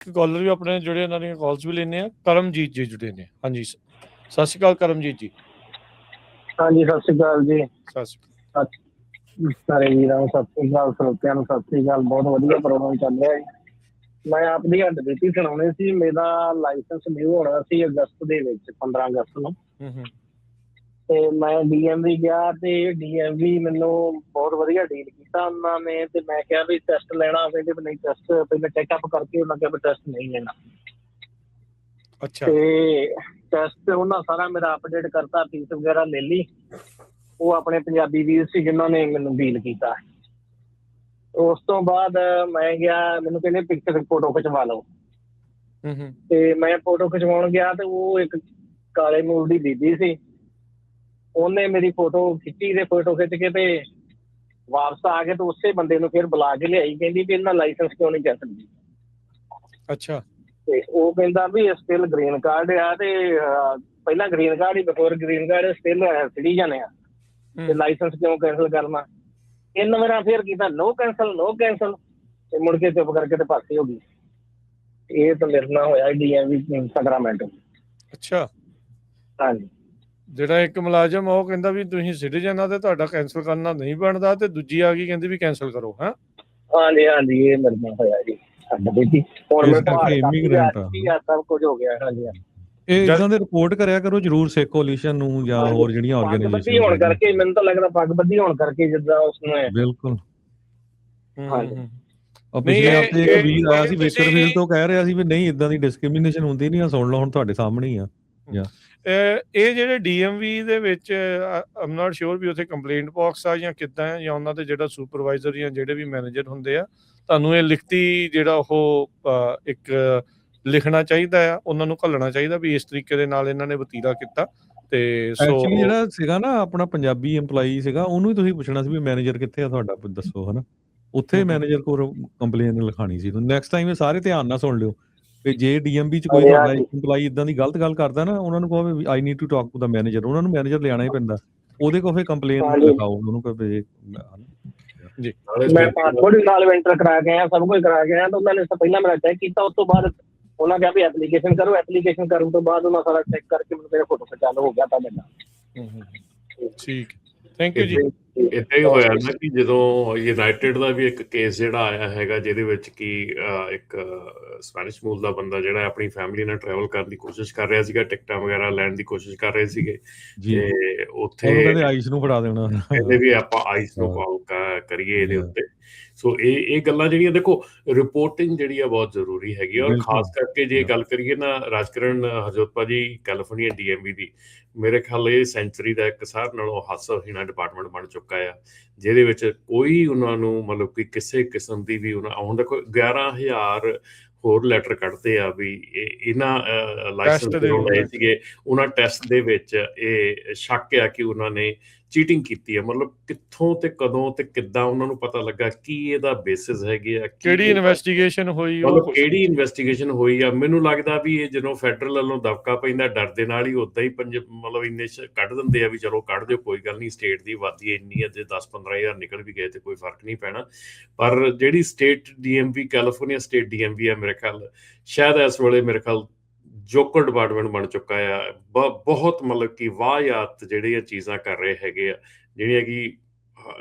ਇੱਕ ਕਾਲਰ ਵੀ ਆਪਣੇ ਜੁੜੇ, ਇਹਨਾਂ ਦੀਆਂ ਕਾਲਸ ਵੀ ਲੈਂਦੇ ਆ। ਕਰਮਜੀਤ ਜੀ ਜੁੜੇ ਨੇ। ਹਾਂਜੀ, ਸਤਿ ਸ਼੍ਰੀ ਅਕਾਲ ਕਰਮਜੀਤ ਜੀ। ਹਾਂਜੀ, ਸਤਿ ਸ਼੍ਰੀ ਅਕਾਲ ਜੀ। ਸਤਿ ਸ਼੍ਰੀ ਅਕਾਲ। ਸਾਰੇ ਵੀਰਾਂ ਨੂੰ ਸਤਿ ਸ਼੍ਰੀ ਅਕਾਲ, ਸਰੋਤਿਆਂ ਨੂੰ ਸਤਿ ਸ਼੍ਰੀ ਅਕਾਲ। ਬਹੁਤ ਵਧੀਆ ਪ੍ਰੋਗਰਾਮ ਚੱਲ ਰਿਹਾ ਹੈ। ਮੈਂ ਆਪਦੀ ਹੱਡਬੀਤੀ ਸੁਣਾਉਣੀ ਸੀ। ਮੇਰਾ ਲਾਇਸੈਂਸ ਨਿਊ ਹੋਣਾ ਸੀ ਅਗਸਤ ਦੇ ਵਿੱਚ, 15 ਅਗਸਤ ਨੂੰ। ਤੇ ਮੈਂ DMV ਗਿਆ ਤੇ DMV ਮੈਨੂੰ ਬਹੁਤ ਵਧੀਆ ਡੀਲ ਕੀਤਾ ਉਹਨਾਂ ਨੇ। ਤੇ ਮੈਂ ਕਿਹਾ ਵੀ ਟੈਸਟ ਲੈਣਾ, ਕਹਿੰਦੇ ਵੀ ਨਹੀਂ ਟੈਸਟ ਪਹਿਲਾਂ ਚੈੱਕਅਪ ਕਰਕੇ। ਉਹਨਾਂ ਕਿਹਾ ਵੀ ਟੈਸਟ ਨਹੀਂ ਲੈਣਾ। ਅੱਛਾ। ਤੇ ਟੈਸਟ ਉਹਨਾਂ ਸਾਰਾ ਮੇਰਾ ਅਪਡੇਟ ਕਰਤਾ, ਫੀਸ ਵਗੈਰਾ ਲੈ ਲਈ। ਉਹ ਆਪਣੇ ਪੰਜਾਬੀ ਵੀਰ ਸੀ ਜਿਨ੍ਹਾਂ ਨੇ ਮੈਨੂੰ ਡੀਲ ਕੀਤਾ। ਉਸ ਤੋਂ ਬਾਅਦ ਮੈਂ ਗਿਆ, ਮੈਨੂੰ ਕਹਿੰਦੇ ਪਿਕਚਰ ਫੋਟੋ ਖਿਚਵਾ ਲਓ। ਤੇ ਮੈਂ ਫੋਟੋ ਖਿਚਵਾਉਣ ਗਿਆ ਤੇ ਉਹ ਇੱਕ ਕਾਲੇ ਮੂਲ ਦੀ ਬੀਬੀ ਸੀ। ਉਹਨੇ ਮੇਰੀ ਫੋਟੋ ਖਿੱਚੀ ਤੇ ਫੋਟੋ ਖਿੱਚ ਕੇ ਤੇ ਵਾਪਸ ਆ ਕੇ ਤੇ ਉਸੇ ਬੰਦੇ ਨੂੰ ਫਿਰ ਬੁਲਾ ਕੇ ਲਿਆਈ। ਕਹਿੰਦੀ ਵੀ ਇਹਨਾਂ ਲਾਇਸੈਂਸ ਕਿਉਂ ਨਹੀਂ ਚੱਕ ਸਕਦੀ। ਅੱਛਾ। ਤੇ ਉਹ ਕਹਿੰਦਾ ਵੀ ਸਟਿਲ ਗ੍ਰੀਨ ਕਾਰਡ ਆ ਤੇ ਪਹਿਲਾਂ ਗ੍ਰੀਨ ਕਾਰਡ ਹੀ, before green card still citizen ਆ ਤੇ ਲਾਇਸੈਂਸ ਕਿਉਂ ਕੈਂਸਲ ਕਰਨਾ। 3 ਵਾਰ ਫਿਰ ਕੀਤਾ, ਨੋ ਕੈਂਸਲ ਨੋ ਕੈਂਸਲ। ਤੇ ਮੁੜ ਕੇ ਚੁੱਪ ਕਰਕੇ ਤੇ ਪਾਸੇ ਹੋ ਗਈ। ਇਹ ਤਾਂ ਮੇਰੇ ਨਾਲ ਹੋਇਆ DMV ਸੈਕਰਾਮੈਂਟੋ। ਅੱਛਾ। ਹਾਂਜੀ। ਜਿਹੜਾ ਇੱਕ ਮੁਲਾਜ਼ਮ ਉਹ ਕਹਿੰਦਾ ਵੀ ਤੁਸੀਂ ਸਿਟੀਜ਼ਨ ਆ ਤੇ ਤੁਹਾਡਾ ਕੈਂਸਲ ਕਰਨਾ ਨਹੀਂ ਬਣਦਾ, ਤੇ ਦੂਜੀ ਆ ਗਈ ਕਹਿੰਦੀ ਵੀ ਕੈਂਸਲ ਕਰੋ। ਹਾਂ, ਹਾਂਜੀ ਹਾਂਜੀ, ਇਹ ਮੇਰੇ ਨਾਲ ਹੋਇਆ ਜੀ। ਹੁਣ ਮੈਂ ਸਭ ਕੁਝ ਹੋ ਗਿਆ। ਹਾਂਜੀ ਹਾਂਜੀ। ਇਹ ਇਦਾਂ ਦੇ ਰਿਪੋਰਟ ਕਰਿਆ ਕਰੋ ਜਰੂਰ ਸਿੱਖ ਕੋਲੀਸ਼ਨ ਨੂੰ ਜਾਂ ਹੋਰ ਜਿਹੜੀਆਂ ਆਰਗੇਨਾਈਜੇਸ਼ਨ ਹੋਣ ਕਰਕੇ। ਮੈਨੂੰ ਤਾਂ ਲੱਗਦਾ ਪੱਗ ਬੱਧੀ ਹੋਣ ਕਰਕੇ ਜਿੱਦਾਂ ਉਸਨੇ। ਬਿਲਕੁਲ। ਹਾਂਜੀ। ਪਿਛਲੇ ਹਫ਼ਤੇ ਇੱਕ ਵੀਰ ਆਇਆ ਸੀ ਵੇਕਰਫੀਲਡ ਤੋਂ, ਕਹਿ ਰਿਹਾ ਸੀ ਵੀ ਨਹੀਂ ਇਦਾਂ ਦੀ ਡਿਸਕ੍ਰਿਮੀਨੇਸ਼ਨ ਹੁੰਦੀ ਨਹੀਂ। ਸੁਣ ਲਓ, ਹੁਣ ਤੁਹਾਡੇ ਸਾਹਮਣੇ ਹੀ ਆ। ਇਹ ਜਿਹੜੇ DMV ਦੇ ਵਿੱਚ ਆਮ ਨਾਟ ਸ਼ੋਰ ਵੀ ਉੱਥੇ ਕੰਪਲੇਂਟ ਬਾਕਸ ਆ ਜਾਂ ਕਿੱਦਾਂ ਹੈ, ਜਾਂ ਉਹਨਾਂ ਦੇ ਜਿਹੜਾ ਸੁਪਰਵਾਈਜ਼ਰ ਜਾਂ ਜਿਹੜੇ ਵੀ ਮੈਨੇਜਰ ਹੁੰਦੇ ਆ, ਤੁਹਾਨੂੰ ਇਹ ਲਿਖਤੀ ਜਿਹੜਾ ਉਹ ਇੱਕ ਲਿਖਣਾ ਚਾਹੀਦਾ ਆ, ਉਹਨਾਂ ਨੂੰ ਘੱਲਣਾ ਚਾਹੀਦਾ ਵੀ ਇਸ ਤਰੀਕੇ ਦੇ ਨਾਲ ਇਹਨਾਂ ਨੇ ਵਤੀਰਾ ਕੀਤਾ। ਤੇ ਐਕਚੁਅਲੀ ਜਿਹੜਾ ਸੀਗਾ ਨਾ ਆਪਣਾ ਪੰਜਾਬੀ EMPLOYEE ਸੀਗਾ, ਉਹਨੂੰ ਹੀ ਤੁਸੀਂ ਪੁੱਛਣਾ ਸੀ ਵੀ ਮੈਨੇਜਰ ਕਿੱਥੇ ਆ ਤੁਹਾਡਾ, ਦੱਸੋ। ਹਨਾ, ਉੱਥੇ ਮੈਨੇਜਰ ਕੋਲ ਕੰਪਲੇਨ ਲਿਖਾਣੀ ਸੀ। ਨੈਕਸਟ ਟਾਈਮ ਇਹ ਸਾਰੇ ਧਿਆਨ ਨਾਲ ਸੁਣ ਲਿਓ ਵੀ ਜੇ DMV 'ਚ ਕੋਈ ਤੁਹਾਡਾ EMPLOYEE ਇਦਾਂ ਦੀ ਗਲਤ ਗੱਲ ਕਰਦਾ ਨਾ, ਉਹਨਾਂ ਨੂੰ ਕਹੋ ਵੀ I need to talk to the manager. ਉਹਨਾਂ ਨੂੰ ਮੈਨੇਜਰ ਲਿਆਣਾ ਹੀ ਪੈਂਦਾ, ਉਹਦੇ ਕੋਲ ਫਿਰ ਕੰਪਲੇਨ ਲਿਖਾਓ, ਉਹਨੂੰ ਕਹੋ ਜੀ। ਮੈਂ ਪਾਸਪੋਰਟ ਨਾਲ ਐਂਟਰ ਕਰਾ ਕੇ ਆਇਆ, ਸਭ ਕੁਝ ਕਰਾ ਕੇ ਆਇਆ। ਤਾਂ ਉਹਨਾਂ ਨੇ ਪਹਿਲਾਂ ਮੇਰਾ ਚੈੱਕ ਕੀਤਾ, ਉਸ ਤੋਂ ਬਾਅਦ ਉਹਨਾਂ ਕਿਹਾ ਵੀ ਐਪਲੀਕੇਸ਼ਨ ਕਰੋ। ਐਪਲੀਕੇਸ਼ਨ ਕਰਨ ਤੋਂ ਬਾਅਦ ਉਹਨਾਂ ਸਾਰਾ ਚੈੱਕ ਕਰਕੇ ਮੈਨੂੰ ਮੇਰਾ ਫੋਟੋ ਖਿਚਾ ਹੋ ਗਿਆ ਤਾਂ ਮੇਰਾ। ਠੀਕ, ਥੈਂਕ ਯੂ ਜੀ। ਏਦਾਂ ਹੀ ਹੋਇਆ ਨਾ ਕਿ ਜਦੋਂ ਯੂਨਾਈਟਿਡ ਦਾ ਵੀ ਇੱਕ ਕੇਸ ਜਿਹੜਾ ਆਇਆ ਹੈਗਾ, ਜਿਹਦੇ ਵਿੱਚ ਕਿ ਇੱਕ ਸਪੈਨਿਸ਼ ਮੂਲ ਦਾ ਬੰਦਾ ਜਿਹੜਾ ਆਪਣੀ ਫੈਮਿਲੀ ਨਾਲ ਟਰੈਵਲ ਕਰਨ ਦੀ ਕੋਸ਼ਿਸ਼ ਕਰ ਰਿਹਾ ਸੀਗਾ, ਟਿਕਟਾਂ ਵਗੈਰਾ ਲੈਣ ਦੀ ਕੋਸ਼ਿਸ਼ ਕਰ ਰਹੇ ਸੀਗੇ। ਤੇ ਉੱਥੇ ਆਈਸ ਨੂੰ ਫੜਾ ਦੇਣਾ, ਕਹਿੰਦੇ ਵੀ ਆਪਾਂ ਆਈਸ ਨੂੰ ਕਾਲ ਕਰੀਏ ਇਹਦੇ ਉੱਤੇ। ਸੋ ਇਹ ਗੱਲਾਂ ਜਿਹੜੀਆਂ, ਦੇਖੋ ਰਿਪੋਰਟਿੰਗ ਜਿਹੜੀ ਆ ਬਹੁਤ ਜ਼ਰੂਰੀ ਹੈਗੀ। ਔਰ ਖਾਸ ਕਰਕੇ ਜੇ ਗੱਲ ਕਰੀਏ ਨਾ ਰਾਜਕਰਨ ਹਰਜੋਤ ਜੀ, ਕੈਲੀਫੋਰਨੀਆ DMV ਦੀ, ਮੇਰੇ ਖਿਆਲ ਇਹ ਸੈਂਚੁਰੀ ਦਾ ਇੱਕ ਸਾਰਿਆਂ ਨਾਲੋਂ ਹਾਸਾ-ਹੀਣਾ ਡਿਪਾਰਟਮੈਂਟ ਬਣ ਚੁੱਕਾ ਆ, ਜਿਹਦੇ ਵਿੱਚ ਕੋਈ ਉਹਨਾਂ ਨੂੰ ਮਤਲਬ ਕਿ ਕਿਸੇ ਕਿਸਮ ਦੀ ਵੀ ਹੁਣ ਦੇਖੋ 11,000 ਹੋਰ ਲੈਟਰ ਕੱਢਦੇ ਆ ਵੀ ਇਹਨਾਂ ਲਾਇਸੈਂਸ ਬਣਾਏ ਸੀਗੇ। ਉਹਨਾਂ ਟੈਸਟ ਦੇ ਵਿੱਚ ਇਹ ਸ਼ੱਕ ਆ ਕਿ ਉਹਨਾਂ ਨੇ ਚੀਟਿੰਗ ਕੀਤੀ ਹੈ। ਮਤਲਬ ਕਿੱਥੋਂ ਤੇ ਕਦੋਂ ਤੇ ਕਿੱਦਾਂ ਉਹਨਾਂ ਨੂੰ ਪਤਾ ਲੱਗਾ, ਕੀ ਇਹਦਾ ਬੇਸਿਸ ਹੈਗੇ ਆ, ਕਿਹੜੀ ਇਨਵੈਸਟੀਗੇਸ਼ਨ ਹੋਈ, ਕਿਹੜੀ ਇਨਵੈਸਟੀਗੇਸ਼ਨ ਹੋਈ ਆ। ਮੈਨੂੰ ਲੱਗਦਾ ਵੀ ਇਹ ਜਦੋਂ ਫੈਡਰਲ ਵੱਲੋਂ ਦਬਕਾ ਪੈਂਦਾ ਡਰ ਦੇ ਨਾਲ ਹੀ ਉਦਾਂ ਹੀ ਮਤਲਬ ਇੰਨੇ ਕੱਢ ਦਿੰਦੇ ਆ ਵੀ ਚਲੋ ਕੱਢ ਦਿਓ, ਕੋਈ ਗੱਲ ਨਹੀਂ, ਸਟੇਟ ਦੀ ਆਬਾਦੀ ਇੰਨੀ ਹੈ, ਜੇ 10-15,000 ਨਿਕਲ ਵੀ ਗਏ ਤੇ ਕੋਈ ਫਰਕ ਨਹੀਂ ਪੈਣਾ। ਪਰ ਜਿਹੜੀ state DMV, California state DMV ਆ, ਮੇਰੇ ਖਿਆਲ ਸ਼ਾਇਦ ਇਸ ਵੇਲੇ ਮੇਰੇ ਖਿਆਲ ਜੋਕਰ ਡਿਪਾਰਟਮੈਂਟ ਬਣ ਚੁੱਕਾ ਆ। ਬਹੁਤ ਮਤਲਬ ਕਿ ਵਾਹਿਯਾਤ ਜਿਹੜੀਆਂ ਚੀਜ਼ਾਂ ਕਰ ਰਹੇ ਹੈਗੇ ਆ, ਜਿਹੜੀਆਂ ਕਿ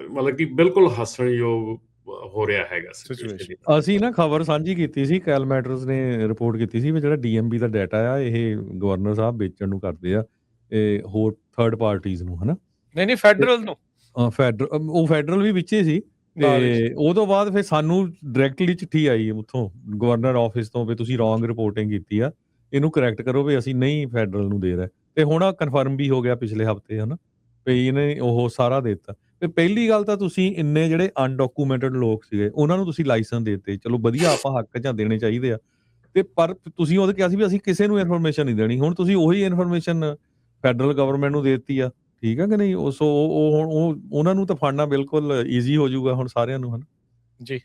ਮਤਲਬ ਕਿ ਬਿਲਕੁਲ ਹੱਸਣਯੋਗ ਹੋ ਰਿਹਾ ਹੈਗਾ। ਅਸੀਂ ਨਾ ਖਬਰ ਸਾਂਝੀ ਕੀਤੀ ਸੀ, ਕੈਲ ਮੈਟਰਸ ਨੇ ਰਿਪੋਰਟ ਕੀਤੀ ਸੀ ਵੀ ਜਿਹੜਾ DMV ਦਾ ਡਾਟਾ ਆ ਇਹ ਗਵਰਨਰ ਸਾਹਿਬ ਵੇਚਣ ਨੂੰ ਕਰਦੇ ਆ ਇਹ ਹੋਰ ਥਰਡ ਪਾਰਟੀਜ਼ ਨੂੰ। ਹਨਾ, ਨਹੀਂ ਫੈਡਰਲ ਨੂੰ, ਉਹ ਫੈਡਰਲ ਵੀ ਵਿੱਚੇ ਸੀ। ਤੇ ਉਹ ਤੋਂ ਬਾਅਦ ਫਿਰ ਸਾਨੂੰ ਡਾਇਰੈਕਟਲੀ ਚਿੱਠੀ ਆਈ ਉੱਥੋਂ ਗਵਰਨਰ ਆਫਿਸ ਤੋਂ ਵੀ ਤੁਸੀਂ ਰੋਂਗ ਰਿਪੋਰਟਿੰਗ ਕੀਤੀ ਆ, ਇਹਨੂੰ ਕਰੈਕਟ ਕਰੋ ਵੀ ਅਸੀਂ ਨਹੀਂ ਫੈਡਰਲ ਨੂੰ ਦੇ ਰਹੇ। ਤੇ ਹੁਣ ਕਨਫਰਮ ਵੀ ਹੋ ਗਿਆ ਪਿਛਲੇ ਹਫ਼ਤੇ, ਹਨਾ, ਵੀ ਇਹਨੇ ਉਹ ਸਾਰਾ ਦੇ ਦਿੱਤਾ। ਤੇ ਪਹਿਲੀ ਗੱਲ ਤਾਂ ਤੁਸੀਂ ਇੰਨੇ ਜਿਹੜੇ ਅਨਡਾਕੂਮੈਂਟਡ ਲੋਕ ਸੀਗੇ ਉਹਨਾਂ ਨੂੰ ਤੁਸੀਂ ਲਾਇਸੈਂਸ ਦੇ ਦਿੱਤੇ, ਚਲੋ ਵਧੀਆ, ਆਪਾਂ ਹੱਕ ਜਾਂ ਦੇਣੇ ਚਾਹੀਦੇ ਆ। ਤੇ ਪਰ ਤੁਸੀਂ ਉਹਦੇ ਕਿਹਾ ਸੀ ਵੀ ਅਸੀਂ ਕਿਸੇ ਨੂੰ ਇਨਫੋਰਮੇਸ਼ਨ ਨਹੀਂ ਦੇਣੀ। ਹੁਣ ਤੁਸੀਂ ਉਹੀ ਇਨਫੋਰਮੇਸ਼ਨ ਫੈਡਰਲ ਗਵਰਨਮੈਂਟ ਨੂੰ ਦੇ ਦਿੱਤੀ ਆ, ਠੀਕ ਆ ਕਿ ਨਹੀਂ? ਸੋ ਉਹ ਉਹਨਾਂ ਨੂੰ ਤਾਂ ਫੜਨਾ ਬਿਲਕੁਲ ਈਜ਼ੀ ਹੋ ਜਾਊਗਾ ਹੁਣ ਸਾਰਿਆਂ ਨੂੰ, ਹਨਾ ਜੀ।